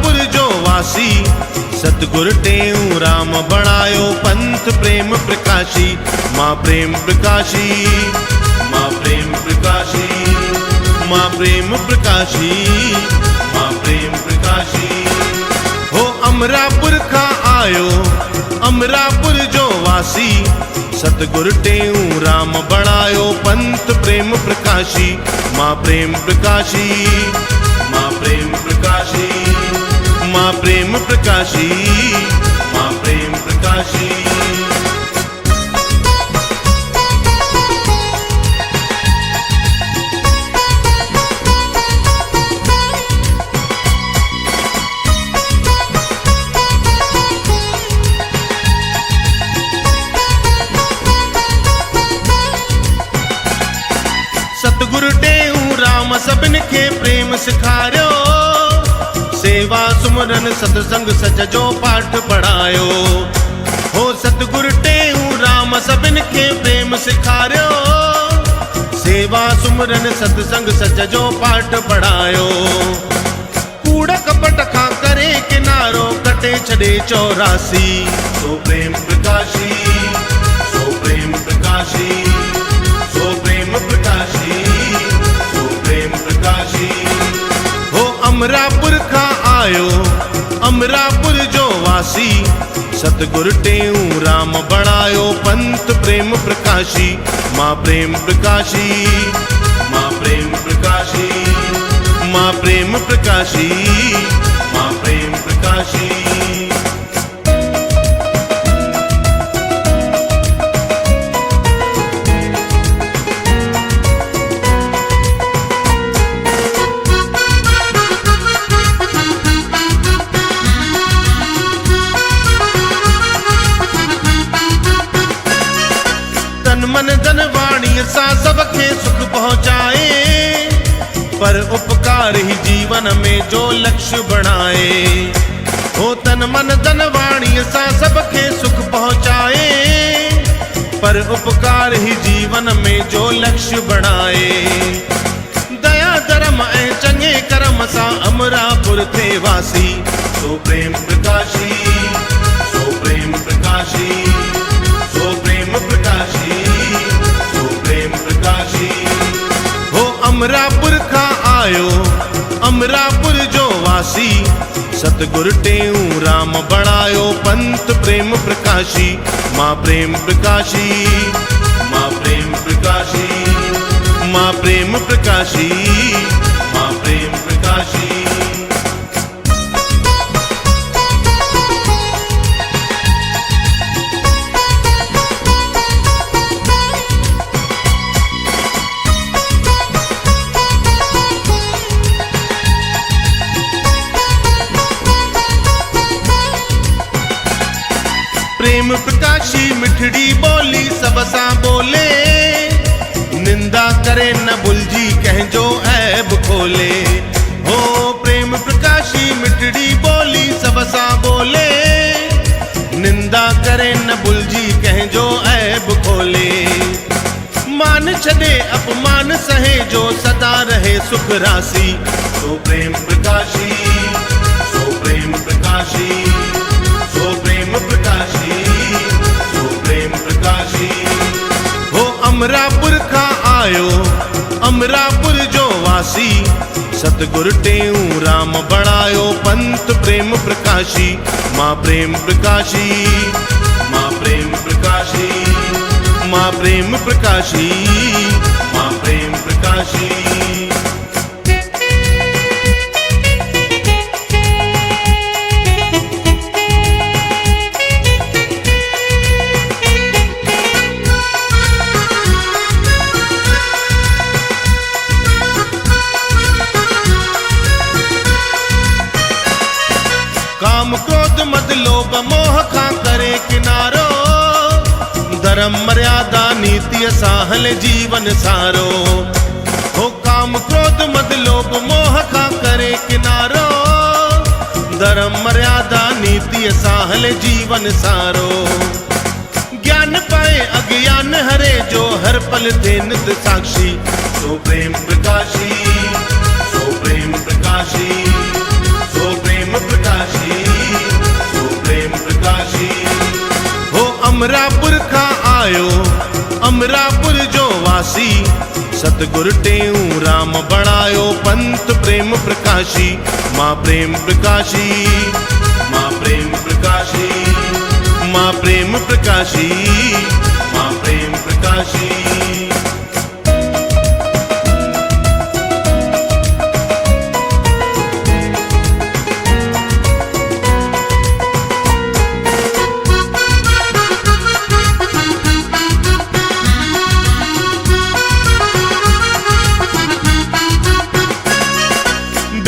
अमरापुर जो वासी, सतगुर टेऊ राम बणायो पंथ प्रेम प्रकाशी। माँ प्रेम प्रकाशी, माँ प्रेम प्रकाशी, माँ प्रेम प्रकाशी, माँ प्रेम प्रकाशी। हो अमरापुर खा आयो अमरापुर जो वासी, सतगुर टेऊ राम बणायो पंथ प्रेम प्रकाशी। माँ प्रेम प्रकाशी, माँ प्रेम प्रकाशी, माँ प्रेम प्रकाशी, माँ प्रेम प्रकाशी। सतगुरु टेऊ राम सभिन खे प्रेम सिखारियो, सेवा सुमरन सत्संग सच जो पाठ पढ़ायो। हो सतगुरु टेऊ राम सभिन खे प्रेम सिखारियो, सेवा सुमरन सत्संग सच जो पाठ पढ़ायो। कूड़ कपट खां करे किनारो, कटे छॾे 84। सो प्रेम प्रकाशी, सो प्रेम प्रकाशी, सो प्रेम प्रकाशी, सो प्रेम प्रकाशी। हो अमरापुर खा आयो अमरापुर जो वासी, सतगुर टेऊ राम बणायो पंथ प्रेम प्रकाशी। माँ प्रेम प्रकाशी, माँ प्रेम प्रकाशी, माँ प्रेम प्रकाशी, माँ प्रेम प्रकाशी। मन धन वाणी सा सबके सुख पहुँचाए, पर उपकार ही जीवन में जो लक्ष्य बनाए। हो तन मन धन वाणी सा सबके सुख पहुँचाए, पर उपकार ही जीवन में जो लक्ष्य बनाए। दया धर्म ऐं चंगे कर्म सा अमरापुर थे वासी। सो प्रेम प्रकाशी, सो प्रेम प्रकाशी, सो प्रेम प्रकाशी, सो प्रेम प्रकाशी। हो अमरापुर खा आयो अमरापुर जो वासी, सतगुर टेऊ राम बणायो पंथ प्रेम प्रकाशी। माँ प्रेम प्रकाशी, माँ प्रेम प्रकाशी, माँ प्रेम प्रकाशी, माँ प्रेम प्रकाशी। प्रेम प्रकाशी मिठड़ी बोली सब सा बोले, निंदा करे न भुलजी कहजो ऐब खोले। हो प्रेम प्रकाशी मिठड़ी बोली सब सा बोले, निंदा करे न भुलजी कहजो ऐब खोले। मान छदे अपमान सहे जो सदा रहे सुख राशि। सो प्रेम प्रकाशी, सो प्रेम प्रकाशी, सो प्रेम प्रकाशी, सो प्रेम प्रकाशी। हो अमरापुर खा आयो अमरापुर जो वासी, सतगुर टेऊ राम बणायो पंथ प्रेम प्रकाशी। माँ प्रेम प्रकाशी, माँ प्रेम प्रकाशी, माँ प्रेम प्रकाशी, माँ प्रेम प्रकाशी। काम क्रोध मद लोभ मोह खा करे किनारो, धर्म मर्यादा नीति साहल जीवन सारो। हो काम क्रोध मद लोभ मोह खा करे किनारो, धर्म मर्यादा नीति साहल जीवन सारो। ज्ञान पाए अज्ञान हरे जो हर पल थे नित साक्षी। सो प्रेम प्रकाशी, सो प्रेम प्रकाशी, सो प्रेम प्रकाशी। सतगुर टेऊं राम बणायो पंथ प्रेम प्रकाशी। मां प्रेम प्रकाशी, मां प्रेम प्रकाशी, मां प्रेम प्रकाशी, मां प्रेम प्रकाशी।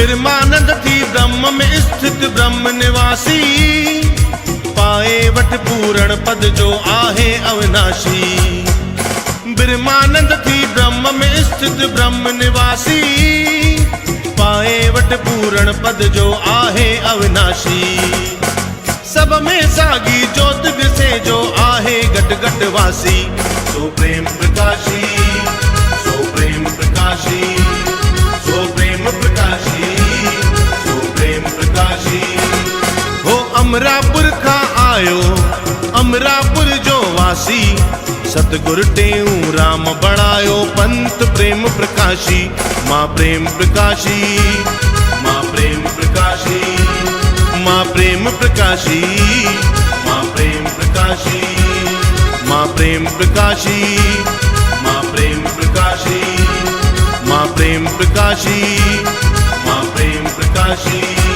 ब्रह्मानंद थी ब्रह्म में स्थित ब्रह्म निवासी। पाए वट पूरण पद जो आहे अविनाशी। ब्रह्मानंद थी ब्रह्म में स्थित ब्रह्म निवासी। पाए वट पूरण पद जो आहे अविनाशी। सब में सागी ज्योत दिसे जो आहे गट गट वासी। सो प्रेम प्रकाशी, सो प्रेम प्रकाशी, सो प्रेम प्रकाशी, सो प्रेम प्रकाशी। हो अमरापुर का आयो अमरापुर जो वासी। सतगुर टेऊं राम बणायो पंथ प्रेम प्रकाशी। मां प्रेम प्रकाशी, मां प्रेम प्रकाशी, मां प्रेम प्रकाशी, मां प्रेम प्रकाशी, मां प्रेम प्रकाशी, मां प्रेम प्रकाशी, मां प्रेम प्रकाशी, मां प्रेम प्रकाशी।